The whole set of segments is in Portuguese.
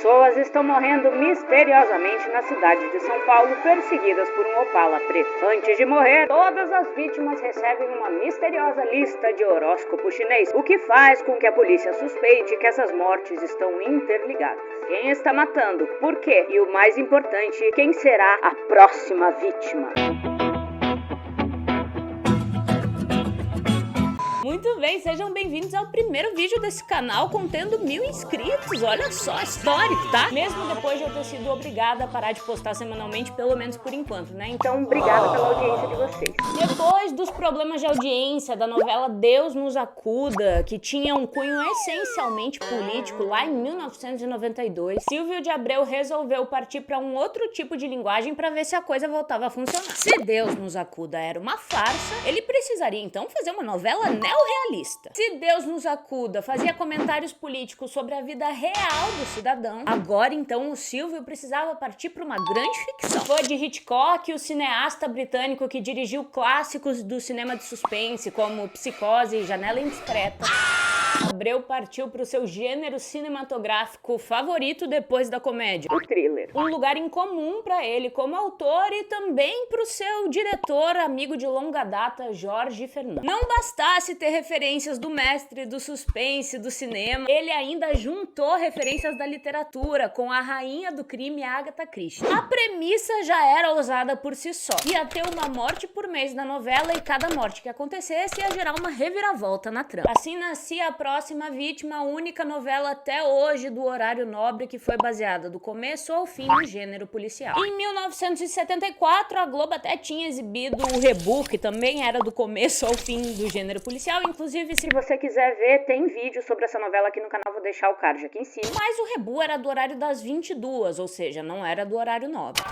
pessoas estão morrendo misteriosamente na cidade de São Paulo, perseguidas por um Opala preto. Antes de morrer, todas as vítimas recebem uma misteriosa lista de horóscopo chinês, o que faz com que a polícia suspeite que essas mortes estão interligadas. Quem está matando? Por quê? E o mais importante, quem será a próxima vítima? Muito bem, sejam bem-vindos ao primeiro vídeo desse canal contendo 1000 inscritos. Olha só, histórico, tá? Mesmo depois de eu ter sido obrigada a parar de postar semanalmente, pelo menos por enquanto, né? Então, obrigada pela audiência de vocês. Depois dos problemas de audiência da novela Deus nos acuda, que tinha um cunho essencialmente político lá em 1992, Silvio de Abreu resolveu partir para um outro tipo de linguagem para ver se a coisa voltava a funcionar. Se Deus nos acuda era uma farsa, ele precisaria então fazer uma novela neorrealista. Se Deus nos acuda fazia comentários políticos sobre a vida real do cidadão, agora então o Silvio precisava partir para uma grande ficção. Foi de Hitchcock, o cineasta britânico que dirigiu clássicos do cinema de suspense como Psicose e Janela Indiscreta, Abreu partiu para o seu gênero cinematográfico favorito depois da comédia, o thriller. Um lugar incomum para ele como autor e também para o seu diretor, amigo de longa data, Jorge Fernandes. Não bastasse ter referências do mestre do suspense do cinema, ele ainda juntou referências da literatura com a rainha do crime, Agatha Christie. A premissa já era ousada por si só. Ia ter uma morte por mês na novela e cada morte que acontecesse ia gerar uma reviravolta na trama. Assim nascia A Próxima Vítima, a única novela até hoje do horário nobre que foi baseada do começo ao fim no gênero policial. Em 1974, a Globo até tinha exibido o Rebu, que também era do começo ao fim do gênero policial. Inclusive, se você quiser ver, tem vídeo sobre essa novela aqui no canal, vou deixar o card aqui em cima. Mas o Rebu era do horário das 22, ou seja, não era do horário nobre.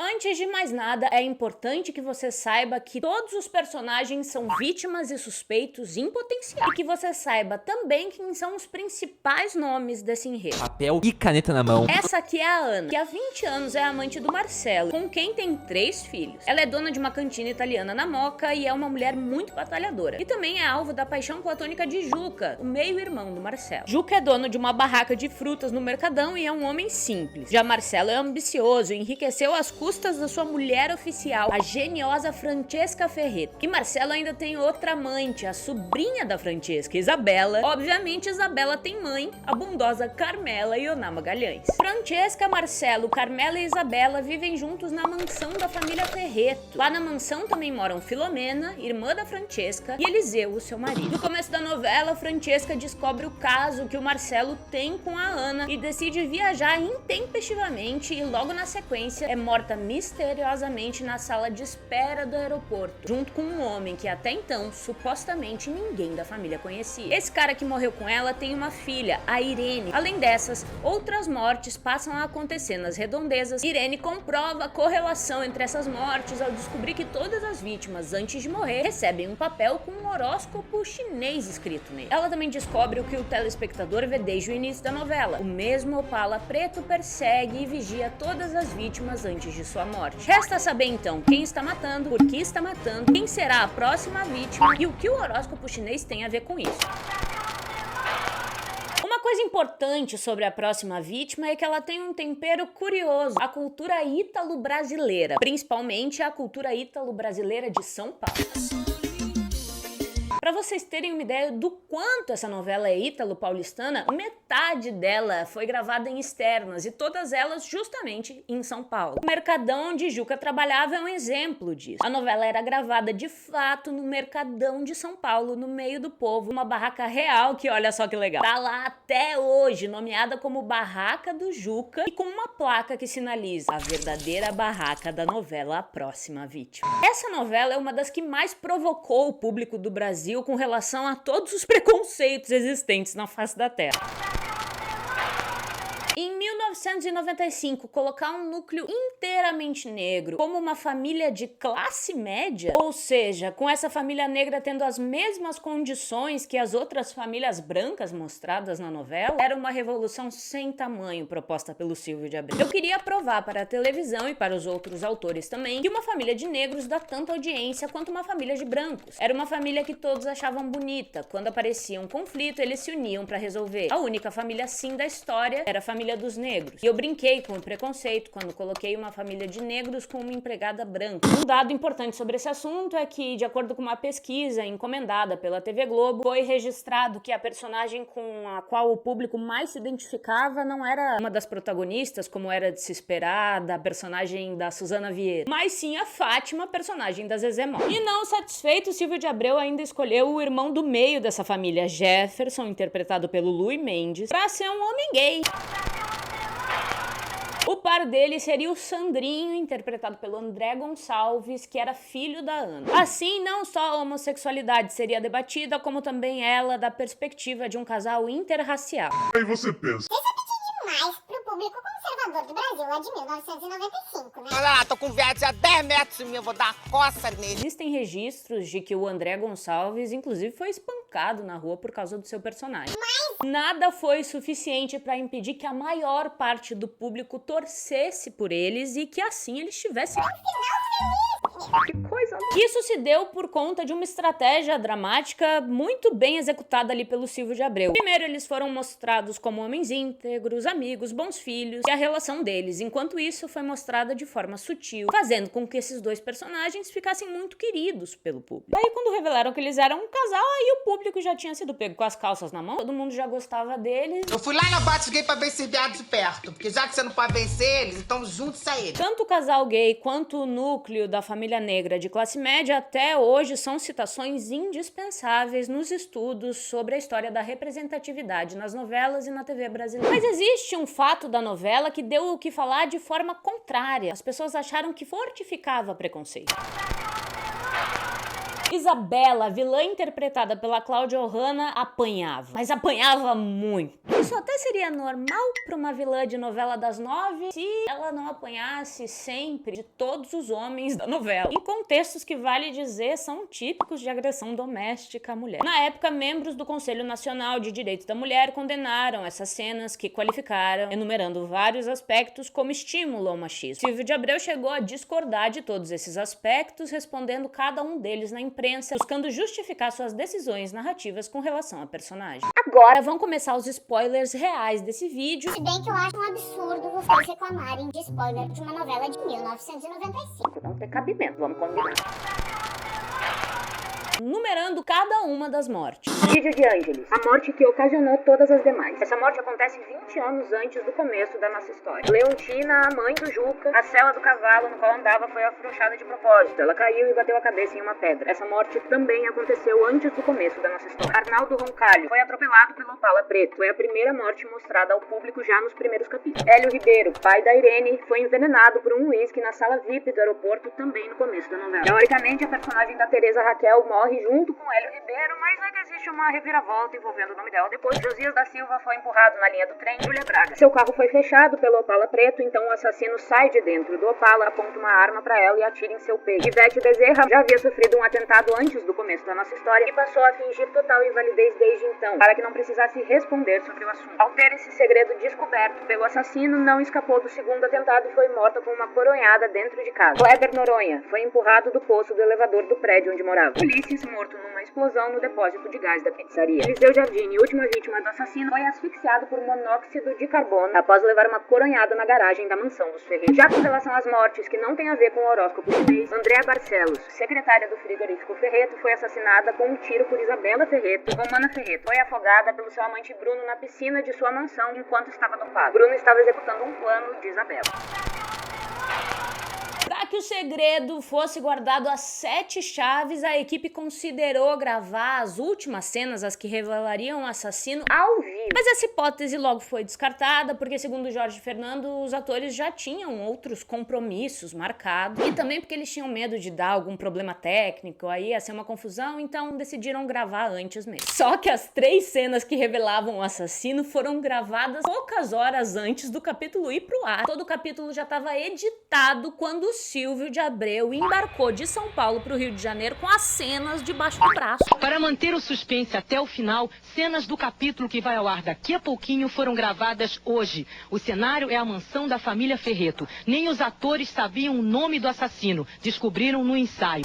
Antes de mais nada, é importante que você saiba que todos os personagens são vítimas e suspeitos em potencial. E que você saiba também quem são os principais nomes desse enredo. Papel e caneta na mão. Essa aqui é a Ana, que há 20 anos é amante do Marcelo, com quem tem 3 filhos. Ela é dona de uma cantina italiana na Moca e é uma mulher muito batalhadora. E também é alvo da paixão platônica de Juca, o meio-irmão do Marcelo. Juca é dono de uma barraca de frutas no Mercadão e é um homem simples. Já Marcelo é ambicioso e enriqueceu às custas da sua mulher oficial, a geniosa Francesca Ferreto. E Marcelo ainda tem outra amante, a sobrinha da Francesca, Isabela. Obviamente, Isabela tem mãe, a bondosa Carmela Ioná Magalhães. Francesca, Marcelo, Carmela e Isabela vivem juntos na mansão da família Ferreto. Lá na mansão também moram Filomena, irmã da Francesca, e Eliseu, o seu marido. No começo da novela, Francesca descobre o caso que o Marcelo tem com a Ana e decide viajar intempestivamente e logo na sequência é morta misteriosamente na sala de espera do aeroporto, junto com um homem que até então, supostamente, ninguém da família conhecia. Esse cara que morreu com ela tem uma filha, a Irene. Além dessas, outras mortes passam a acontecer nas redondezas. Irene comprova a correlação entre essas mortes ao descobrir que todas as vítimas, antes de morrer, recebem um papel com um horóscopo chinês escrito nele. Ela também descobre o que o telespectador vê desde o início da novela. O mesmo Opala preto persegue e vigia todas as vítimas antes de sua morte. Resta saber então quem está matando, por que está matando, quem será a próxima vítima e o que o horóscopo chinês tem a ver com isso. Uma coisa importante sobre A Próxima Vítima é que ela tem um tempero curioso, a cultura ítalo-brasileira, principalmente a cultura ítalo-brasileira de São Paulo. Para vocês terem uma ideia do quanto essa novela é ítalo-paulistana, metade dela foi gravada em externas e todas elas justamente em São Paulo. O Mercadão onde Juca trabalhava é um exemplo disso. A novela era gravada de fato no Mercadão de São Paulo, no meio do povo, uma barraca real que olha só que legal. Tá lá até hoje, nomeada como Barraca do Juca e com uma placa que sinaliza a verdadeira barraca da novela A Próxima Vítima. Essa novela é uma das que mais provocou o público do Brasil com relação a todos os preconceitos existentes na face da Terra. Em 1995, colocar um núcleo inteiramente negro como uma família de classe média, ou seja, com essa família negra tendo as mesmas condições que as outras famílias brancas mostradas na novela, era uma revolução sem tamanho proposta pelo Silvio de Abreu. Eu queria provar para a televisão e para os outros autores também que uma família de negros dá tanta audiência quanto uma família de brancos. Era uma família que todos achavam bonita. Quando aparecia um conflito, eles se uniam para resolver. A única família assim da história era a família dos negros. E eu brinquei com o preconceito quando coloquei uma família de negros com uma empregada branca. Um dado importante sobre esse assunto é que, de acordo com uma pesquisa encomendada pela TV Globo, foi registrado que a personagem com a qual o público mais se identificava não era uma das protagonistas, como era de se esperar, da personagem da Suzana Vieira, mas sim a Fátima, personagem da Zezé Mota. E não satisfeito, Silvio de Abreu ainda escolheu o irmão do meio dessa família, Jefferson, interpretado pelo Luis Mendes, pra ser um homem gay. O par dele seria o Sandrinho, interpretado pelo André Gonçalves, que era filho da Ana. Assim, não só a homossexualidade seria debatida, como também ela da perspectiva de um casal interracial. Aí você pensa. Demais pro público conservador do Brasil lá de 1995, né? Olha lá, tô com um viado a 10 metros de mim, eu vou dar coça nele. Existem registros de que o André Gonçalves, inclusive, foi espancado na rua por causa do seu personagem. Nada foi suficiente para impedir que a maior parte do público torcesse por eles e que assim eles tivessem... Que coisa! Isso se deu por conta de uma estratégia dramática muito bem executada ali pelo Silvio de Abreu. Primeiro, eles foram mostrados como homens íntegros, amigos, bons filhos, e a relação deles, enquanto isso, foi mostrada de forma sutil, fazendo com que esses dois personagens ficassem muito queridos pelo público. Aí, quando revelaram que eles eram um casal, aí o público já tinha sido pego com as calças na mão, todo mundo já gostava deles. Eu fui lá na Boate Gay pra ver esse viado de perto, porque já que você não pode vencer eles, então junte-se a eles. Tanto o casal gay quanto o núcleo da família negra de classe média até hoje são citações indispensáveis nos estudos sobre a história da representatividade nas novelas e na TV brasileira. Mas existe um fato da novela que deu o que falar de forma contrária. As pessoas acharam que fortificava preconceito. Isabela, a vilã interpretada pela Cláudia Ohana, apanhava. Mas apanhava muito. Isso até seria normal para uma vilã de novela das 9 se ela não apanhasse sempre de todos os homens da novela. Em contextos que, vale dizer, são típicos de agressão doméstica à mulher. Na época, membros do Conselho Nacional de Direitos da Mulher condenaram essas cenas que qualificaram, enumerando vários aspectos como estímulo ao machismo. Silvio de Abreu chegou a discordar de todos esses aspectos, respondendo cada um deles na imprensa, buscando justificar suas decisões narrativas com relação à personagem. Agora vão começar os spoilers reais desse vídeo. Se bem que eu acho um absurdo vocês reclamarem de spoiler de uma novela de 1995. Não tem cabimento, vamos combinar. Numerando cada uma das mortes. Vídeo de Ângeles, a morte que ocasionou todas as demais. Essa morte acontece 20 anos antes do começo da nossa história. Leontina, a mãe do Juca, a sela do cavalo no qual andava foi afrouxada de propósito. Ela caiu e bateu a cabeça em uma pedra. Essa morte também aconteceu antes do começo da nossa história. Arnaldo Roncalho foi atropelado pelo Opala Preto. Foi a primeira morte mostrada ao público já nos primeiros capítulos. Hélio Ribeiro, pai da Irene, foi envenenado por um uísque na sala VIP do aeroporto também no começo da novela. Teoricamente, a personagem da Teresa Raquel morre junto com Hélio Ribeiro, mas é que existe uma reviravolta envolvendo o nome dela. Depois, Josias da Silva foi empurrado na linha do trem de Júlia Braga. Seu carro foi fechado pelo Opala Preto, então o assassino sai de dentro do Opala, aponta uma arma pra ela e atira em seu peito. Ivete Bezerra já havia sofrido um atentado antes do começo da nossa história e passou a fingir total invalidez desde então, para que não precisasse responder sobre o assunto. Ao ter esse segredo descoberto pelo assassino, não escapou do segundo atentado e foi morta com uma coronhada dentro de casa. Kleber Noronha foi empurrado do poço do elevador do prédio onde morava. Ulisses morto numa explosão no depósito de gás da pizzaria. Eliseu Giardini, última vítima do assassino, foi asfixiado por monóxido de carbono após levar uma coronhada na garagem da mansão dos Ferreiros. Já com relação às mortes que não tem a ver com o horóscopo chinês, Andréa Barcelos, secretária do frigorífico Ferreto, foi assassinada com um tiro por Isabela Ferreto. Romana Ferreto foi afogada pelo seu amante Bruno na piscina de sua mansão enquanto estava dopada. Bruno estava executando um plano de Isabela. Pra que o segredo fosse guardado a 7 chaves, a equipe considerou gravar as últimas cenas, as que revelariam o assassino, ao vivo. mas essa hipótese logo foi descartada, porque segundo Jorge Fernando, os atores já tinham outros compromissos marcados, e também porque eles tinham medo de dar algum problema técnico, aí ia ser uma confusão, então decidiram gravar antes mesmo. Só que as 3 cenas que revelavam o assassino foram gravadas poucas horas antes do capítulo ir pro ar. Todo o capítulo já estava editado quando o Silvio de Abreu embarcou de São Paulo pro Rio de Janeiro com as cenas debaixo do braço. Para manter o suspense até o final, cenas do capítulo que vai ao ar daqui a pouquinho foram gravadas hoje. O cenário é a mansão da família Ferreto. Nem os atores sabiam o nome do assassino. Descobriram no ensaio.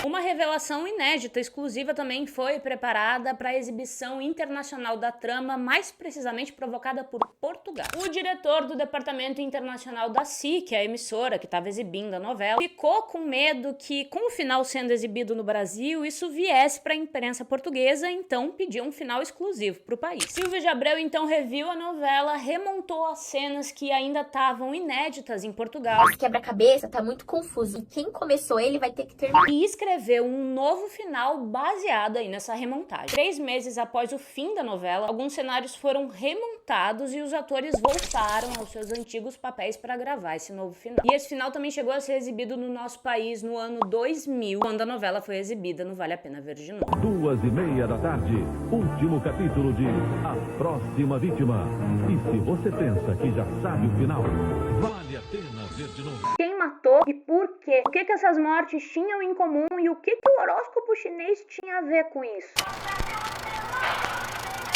Uma revelação inédita, exclusiva, também foi preparada para a exibição internacional da trama, mais precisamente provocada por Portugal. O diretor do Departamento Internacional da SIC, a emissora que estava exibindo a novela, ficou com medo que, com o final sendo exibido no Brasil, isso viesse para a imprensa portuguesa, então pediu um final exclusivo para o país. Silvio de Abreu então reviu a novela, remontou as cenas que ainda estavam inéditas em Portugal. Esse quebra-cabeça tá muito confuso e quem começou ele vai ter que terminar. E escreveu um novo final baseado aí nessa remontagem. 3 meses após o fim da novela, alguns cenários foram remontados e os atores voltaram aos seus antigos papéis para gravar esse novo final. E esse final também chegou a ser exibido no nosso país no ano 2000, quando a novela foi exibida no Vale a Pena Ver de Novo. 2:30 da tarde, último capítulo de A Próxima Vítima. E se você pensa que já sabe o final, vale a pena ver de novo. Quem matou e por quê? O que essas mortes tinham em comum e o que o horóscopo chinês tinha a ver com isso?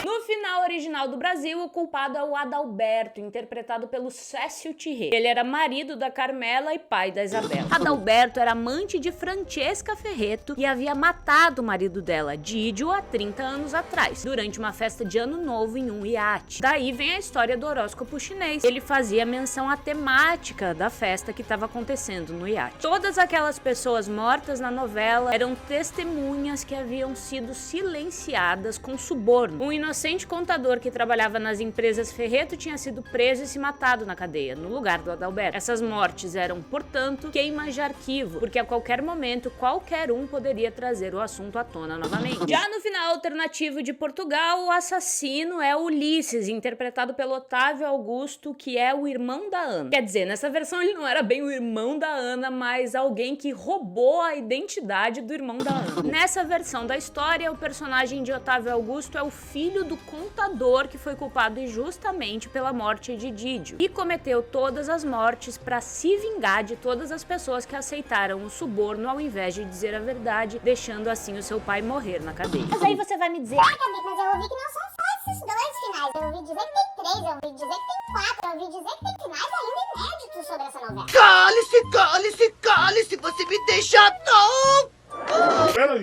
No final original do Brasil, o culpado é o Adalberto, interpretado pelo Cécio Thierry. Ele era marido da Carmela e pai da Isabela. Adalberto era amante de Francesca Ferreto e havia matado o marido dela, Didio, há 30 anos atrás, durante uma festa de ano novo em um iate. Daí vem a história do horóscopo chinês. Ele fazia menção à temática da festa que estava acontecendo no iate. Todas aquelas pessoas mortas na novela eram testemunhas que haviam sido silenciadas com suborno. Um inocente contador que trabalhava nas empresas Ferreto tinha sido preso e se matado na cadeia, no lugar do Adalberto. Essas mortes eram, portanto, queimas de arquivo, porque a qualquer momento qualquer um poderia trazer o assunto à tona novamente. Já no final alternativo de Portugal, o assassino é Ulisses, interpretado pelo Otávio Augusto, que é o irmão da Ana. Quer dizer, nessa versão ele não era bem o irmão da Ana, mas alguém que roubou a identidade do irmão da Ana. Nessa versão da história, o personagem de Otávio Augusto é o filho do contador que foi culpado injustamente pela morte de Didio e cometeu todas as mortes para se vingar de todas as pessoas que aceitaram o suborno ao invés de dizer a verdade, deixando assim o seu pai morrer na cadeia. Mas aí você vai me dizer, Gabi, mas eu ouvi que não são só esses 2 finais. Eu ouvi dizer que tem 3, eu ouvi dizer que tem 4, eu ouvi dizer que tem finais ainda inéditos sobre essa novela. Cale-se, você me deixa tão...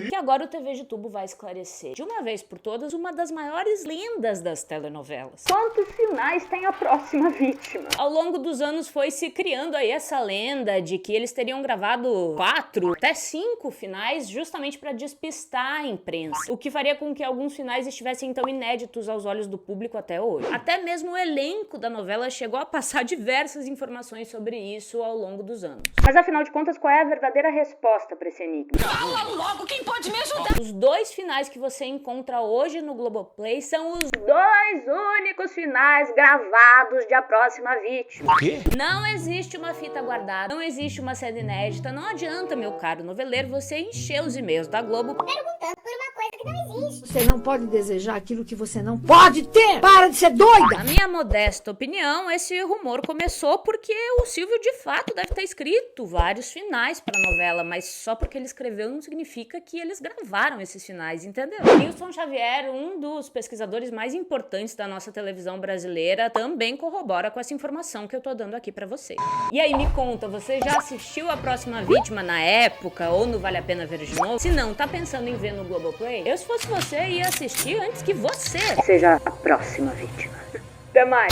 Que agora o TV de Tubo vai esclarecer, de uma vez por todas, uma das maiores lendas das telenovelas. Quantos finais tem a próxima vítima? Ao longo dos anos foi se criando aí essa lenda de que eles teriam gravado 4 até 5 finais justamente para despistar a imprensa, o que faria com que alguns finais estivessem então inéditos aos olhos do público até hoje. Até mesmo o elenco da novela chegou a passar diversas informações sobre isso ao longo dos anos. Mas afinal de contas, qual é a verdadeira resposta para esse enigma? Fala logo, quem pode me ajudar? Os 2 finais que você encontra hoje no Globoplay são os 2 únicos finais gravados de A Próxima Vítima. Não existe uma fita guardada, não existe uma cena inédita, não adianta, meu caro noveleiro, você encher os e-mails da Globo Perguntando por uma coisa que não existe. Você não pode desejar aquilo que você não pode ter! Para de ser doida! Na minha modesta opinião, esse rumor começou porque o Silvio de fato deve ter escrito vários finais pra novela, mas só porque ele escreveu não significa que eles gravaram esses finais, entendeu? Wilson Xavier, um dos pesquisadores mais importantes da nossa televisão brasileira, também corrobora com essa informação que eu tô dando aqui pra vocês. E aí, me conta, você já assistiu A Próxima Vítima na época ou no Vale a Pena Ver de Novo? Se não, tá pensando em ver no Globoplay? Eu, se fosse você, ia assistir antes que você Seja a próxima vítima. Até mais!